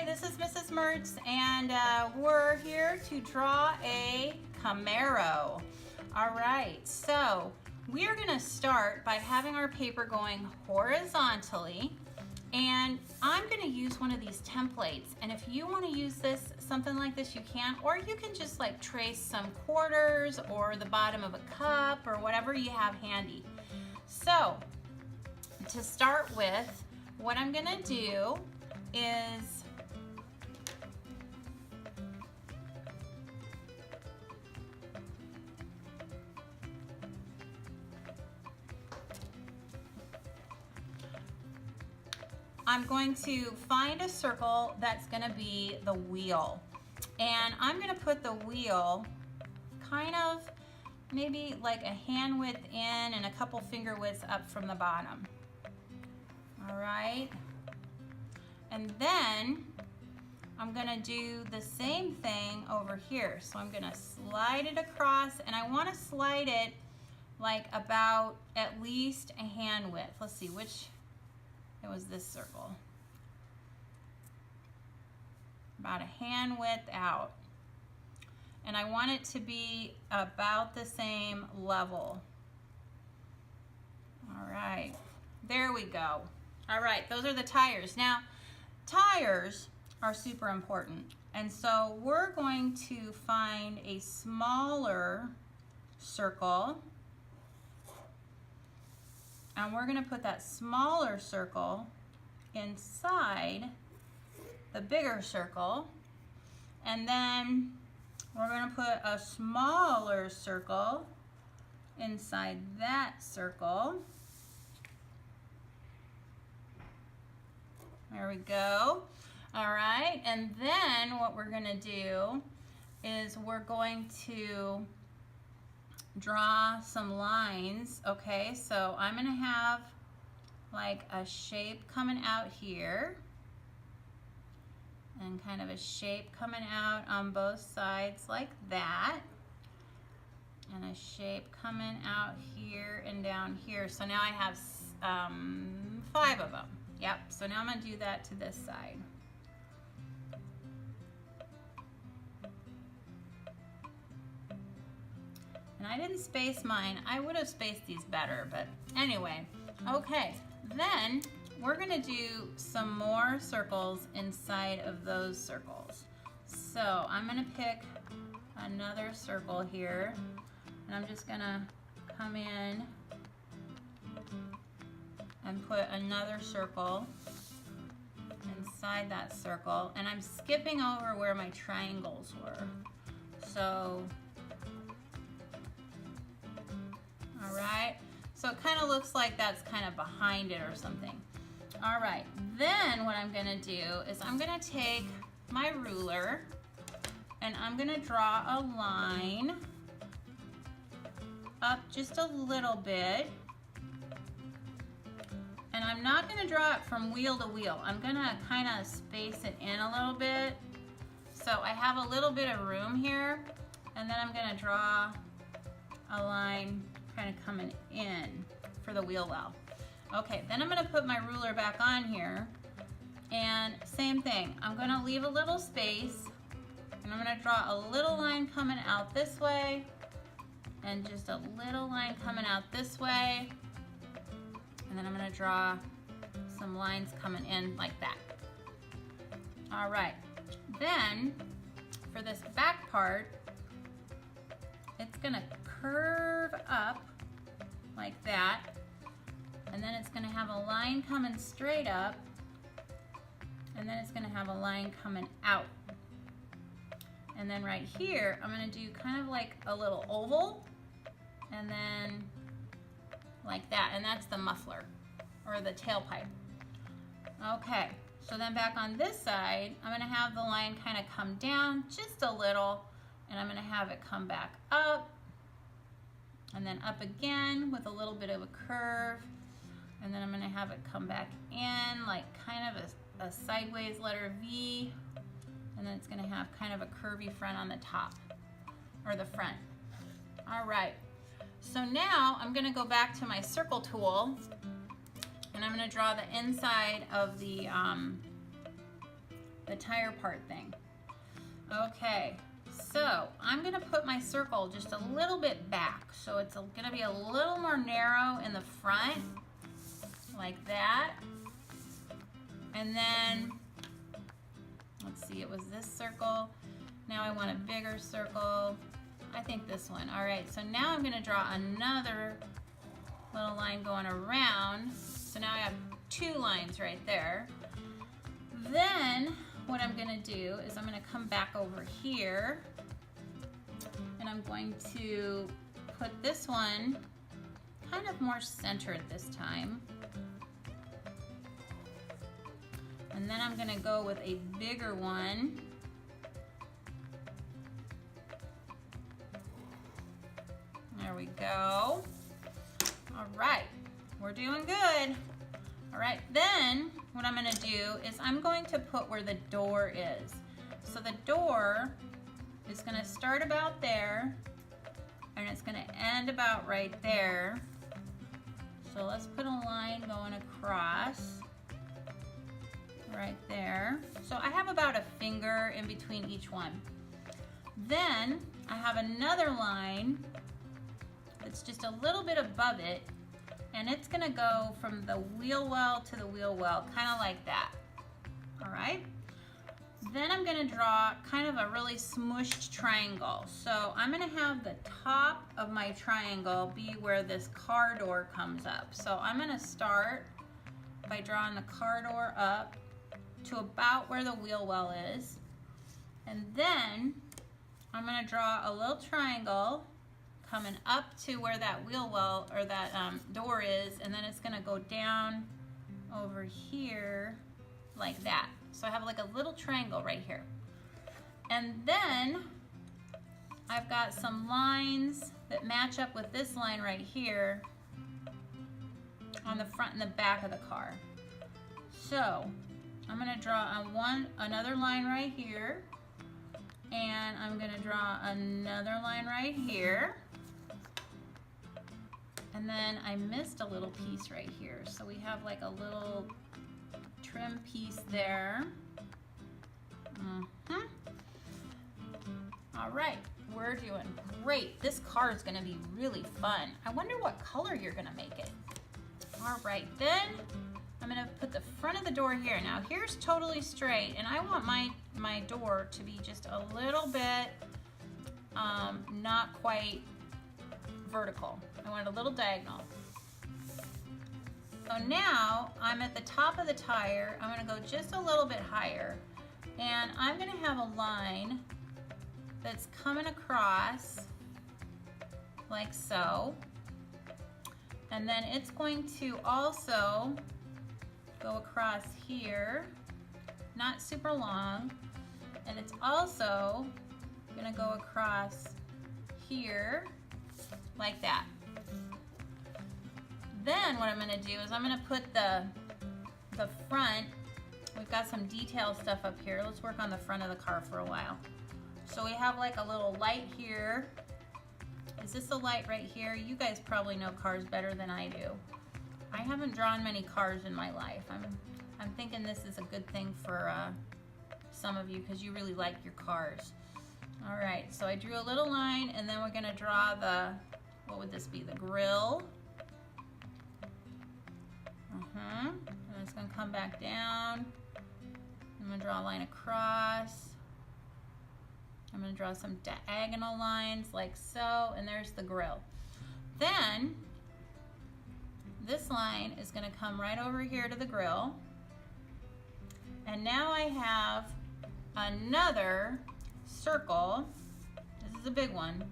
this is Mrs. Mertz, and we're here to draw a Camaro. All right, so we are gonna start by having our paper going horizontally, and I'm gonna use one of these templates. And if you wanna use this, something like this, you can, or you can just like trace some quarters or the bottom of a cup or whatever you have handy. So to start with, what I'm gonna do is I'm going to find a circle that's gonna be the wheel. And I'm gonna put the wheel kind of maybe like a hand width in and a couple finger widths up from the bottom. All right. And then I'm gonna do the same thing over here. So I'm gonna slide it across, and I wanna slide it like about at least a hand width. Let's see, it was this circle. About a hand width out. And I want it to be about the same level. All right, there we go. All right, those are the tires. Now, tires are super important. And so we're going to find a smaller circle, and we're gonna put that smaller circle inside the bigger circle. And then we're gonna put a smaller circle inside that circle. There we go. All right, and then what we're gonna do is we're going to draw some lines. Okay, so I'm gonna have like a shape coming out here and kind of a shape coming out on both sides like that, and a shape coming out here and down here. So now I have 5 of them. Yep, so now I'm gonna do that to this side. And I didn't space mine. I would have spaced these better, but anyway. Okay, then we're gonna do some more circles inside of those circles. So I'm gonna pick another circle here, and I'm just gonna come in and put another circle inside that circle, and I'm skipping over where my triangles were. So, all right, so it kind of looks like that's kind of behind it or something. All right, then what I'm gonna do is I'm gonna take my ruler and I'm gonna draw a line up just a little bit. And I'm not gonna draw it from wheel to wheel. I'm gonna kind of space it in a little bit. So I have a little bit of room here, and then I'm gonna draw a line kind of coming in for the wheel well. Okay, then I'm gonna put my ruler back on here, and same thing. I'm gonna leave a little space, and I'm gonna draw a little line coming out this way, and just a little line coming out this way. And then I'm gonna draw some lines coming in like that. All right, then for this back part, it's gonna curve up like that, and then it's gonna have a line coming straight up, and then it's gonna have a line coming out. And then right here, I'm gonna do kind of like a little oval, and then like that, and that's the muffler or the tailpipe. Okay, so then back on this side, I'm gonna have the line kind of come down just a little, and I'm gonna have it come back up, and then up again with a little bit of a curve, and then I'm gonna have it come back in like kind of a sideways letter V, and then it's gonna have kind of a curvy front on the top, or the front. All right. So now I'm gonna go back to my circle tool, and I'm gonna draw the inside of the the tire part thing. Okay, so I'm gonna put my circle just a little bit back. So it's gonna be a little more narrow in the front, like that. And then, let's see, it was this circle. Now I want a bigger circle. I think this one. All right, so now I'm gonna draw another little line going around. So now I have 2 lines right there. Then what I'm gonna do is I'm gonna come back over here and I'm going to put this one kind of more centered this time. And then I'm gonna go with a bigger one. There we go. All right, we're doing good. All right, then what I'm gonna do is I'm going to put where the door is. So the door is gonna start about there and it's gonna end about right there. So let's put a line going across right there. So I have about a finger in between each one. Then I have another line that's just a little bit above it, and it's gonna go from the wheel well to the wheel well, kind of like that. All right. Then I'm gonna draw kind of a really smooshed triangle. So I'm gonna have the top of my triangle be where this car door comes up. So I'm gonna start by drawing the car door up to about where the wheel well is. And then I'm gonna draw a little triangle coming up to where that wheel well or that door is, and then it's gonna go down over here like that. So I have like a little triangle right here. And then I've got some lines that match up with this line right here on the front and the back of the car. So I'm gonna draw another line right here, and I'm gonna draw another line right here. And then I missed a little piece right here. So we have like a little trim piece there. All right, we're doing great. This car is gonna be really fun. I wonder what color you're gonna make it. All right, then I'm gonna put the front of the door here. Now here's totally straight, and I want my door to be just a little bit not quite vertical. I want it a little diagonal. So now I'm at the top of the tire. I'm gonna go just a little bit higher, and I'm gonna have a line that's coming across like so. And then it's going to also go across here, not super long, and it's also gonna go across here like that. Then what I'm gonna do is I'm gonna put the front, we've got some detail stuff up here. Let's work on the front of the car for a while. So we have like a little light here. Is this a light right here? You guys probably know cars better than I do. I haven't drawn many cars in my life. I'm thinking this is a good thing for some of you because you really like your cars. All right, so I drew a little line, and then we're gonna draw the, what would this be, the grille. And it's gonna come back down. I'm gonna draw a line across. I'm gonna draw some diagonal lines like so, and there's the grille. Then this line is gonna come right over here to the grille. And now I have another circle. This is a big one.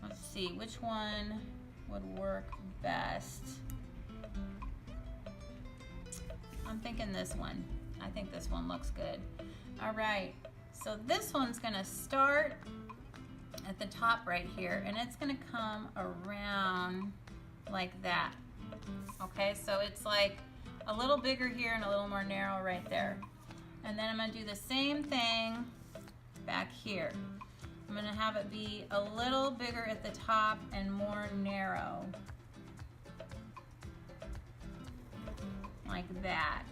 Let's see, which one would work best? I'm thinking this one. I think this one looks good. All right, so this one's gonna start at the top right here, and it's gonna come around like that. Okay, so it's like a little bigger here and a little more narrow right there. And then I'm gonna do the same thing back here. I'm gonna have it be a little bigger at the top and more narrow. Like that.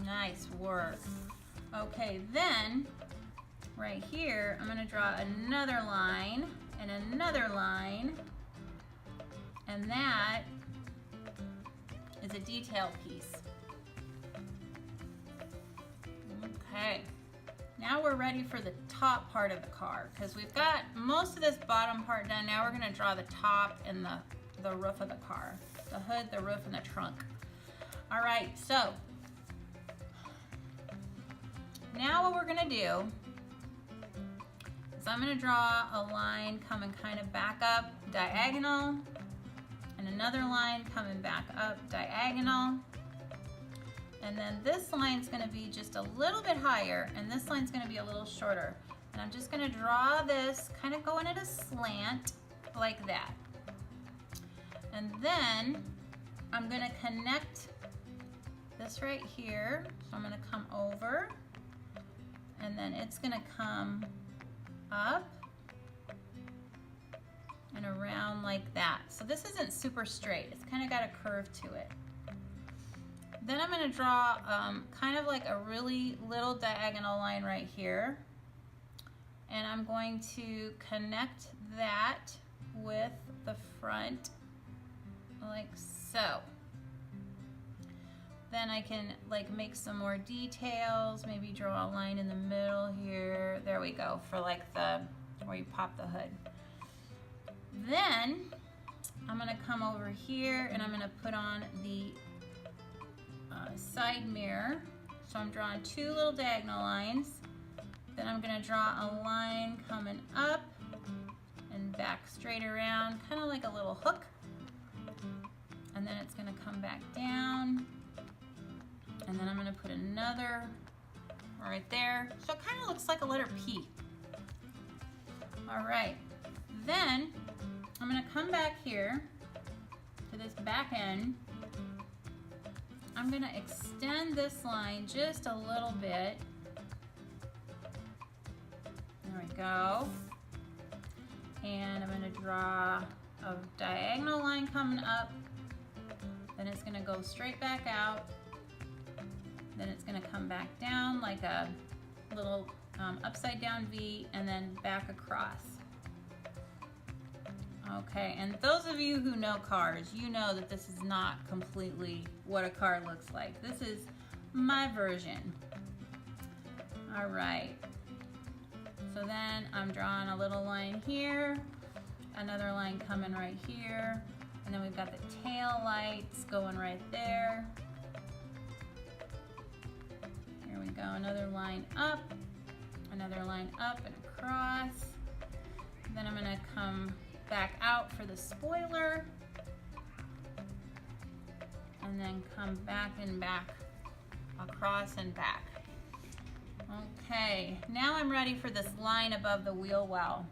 Nice work. Okay, then right here, I'm gonna draw another line and another line, and that is a detail piece. Okay, now we're ready for the top part of the car because we've got most of this bottom part done. Now we're gonna draw the top and the roof of the car, the hood, the roof, and the trunk. All right, so now what we're gonna do is I'm gonna draw a line coming kind of back up diagonal, and another line coming back up diagonal. And then this line's gonna be just a little bit higher, and this line's gonna be a little shorter. And I'm just gonna draw this kind of going at a slant like that. And then I'm gonna connect this right here. So I'm gonna come over, and then it's gonna come up and around like that. So this isn't super straight. It's kind of got a curve to it. Then I'm going to draw kind of like a really little diagonal line right here. And I'm going to connect that with the front like so. Then I can like make some more details, maybe draw a line in the middle here. There we go, for like where you pop the hood. Then I'm going to come over here and I'm going to put on the side mirror. So I'm drawing two little diagonal lines. Then I'm going to draw a line coming up and back straight around, kind of like a little hook. And then it's going to come back down. And then I'm going to put another right there. So it kind of looks like a letter P. All right. Then I'm going to come back here to this back end. I'm going to extend this line just a little bit. There we go. And I'm going to draw a diagonal line coming up. Then it's going to go straight back out. Then it's going to come back down like a little upside down V, and then back across. Okay, and those of you who know cars, you know that this is not completely what a car looks like. This is my version. All right. So then I'm drawing a little line here, another line coming right here, and then we've got the tail lights going right there. Here we go, another line up and across. And then I'm gonna come back out for the spoiler, and then come back and back, across and back. Okay, now I'm ready for this line above the wheel well.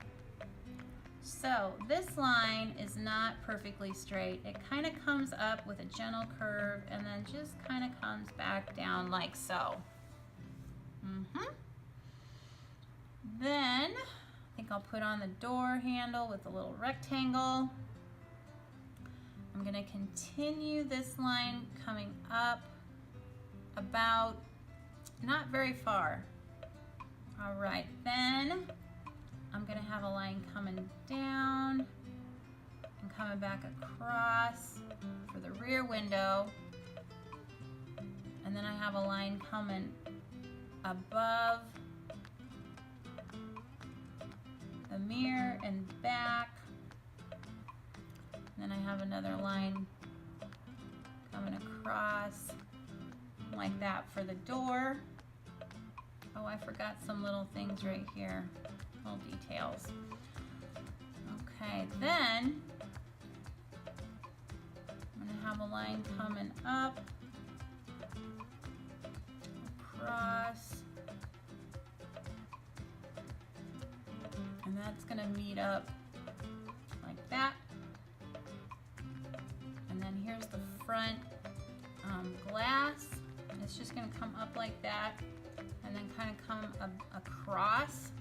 So this line is not perfectly straight. It kind of comes up with a gentle curve and then just kind of comes back down like so. Then I think I'll put on the door handle with a little rectangle. I'm going to continue this line coming up about not very far. All right, then I'm going to have a line coming down and coming back across for the rear window. And then I have a line coming above the mirror and back. And then I have another line coming across like that for the door. Oh, I forgot some little things right here, little details. Okay, then I'm gonna have a line coming up, across, and that's gonna meet up like that. And then here's the front glass. It's just gonna come up like that and then kind of come across.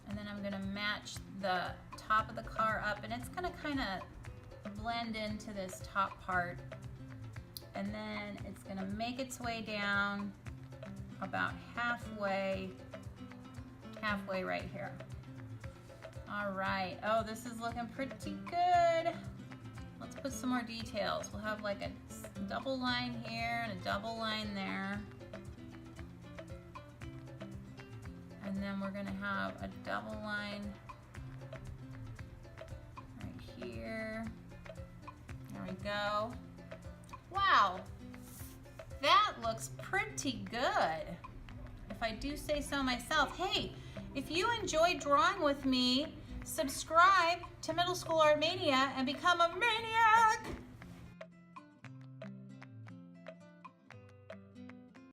And then I'm gonna match the top of the car up, and it's gonna kind of blend into this top part. And then it's It's gonna make its way down about halfway right here. All right, oh, this is looking pretty good. Let's put some more details. We'll have like a double line here and a double line there. And then we're gonna have a double line right here. There we go. Wow, that looks pretty good, if I do say so myself. Hey, if you enjoy drawing with me, subscribe to Middle School Art Mania and become a maniac.